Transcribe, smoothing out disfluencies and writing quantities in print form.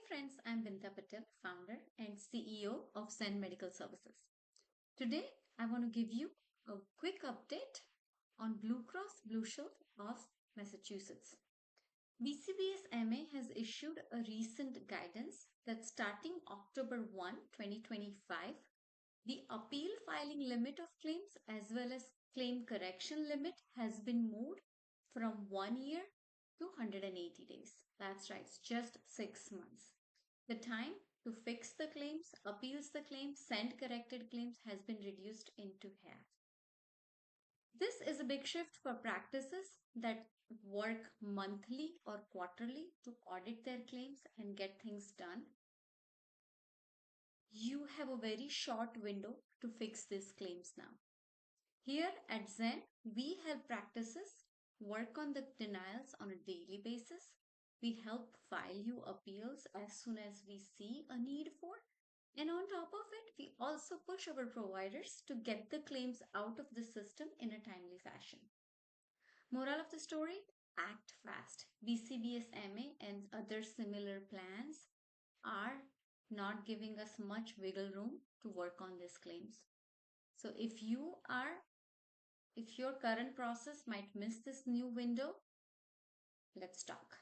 friends, I'm Binta Patel, founder and CEO of Zen Medical Services. Today, I want to give you a quick update on Blue Cross Blue Shield of Massachusetts. BCBS MA has issued a recent guidance that starting October 1, 2025, the appeal filing limit of claims as well as claim correction limit has been moved from 1 year to 180 days. That's right, it's just 6 months. The time to fix the claims, appeals the claims, send corrected claims has been reduced into half. This is a big shift for practices that work monthly or quarterly to audit their claims and get things done. You have a very short window to fix these claims now. Here at Zen, we help practices work on the denials on a daily basis. We help file you appeals as soon as we see a need for. And on top of it, we also push our providers to get the claims out of the system in a timely fashion. Moral of the story, act fast. BCBS MA and other similar plans are not giving us much wiggle room to work on these claims. So if your current process might miss this new window, let's talk.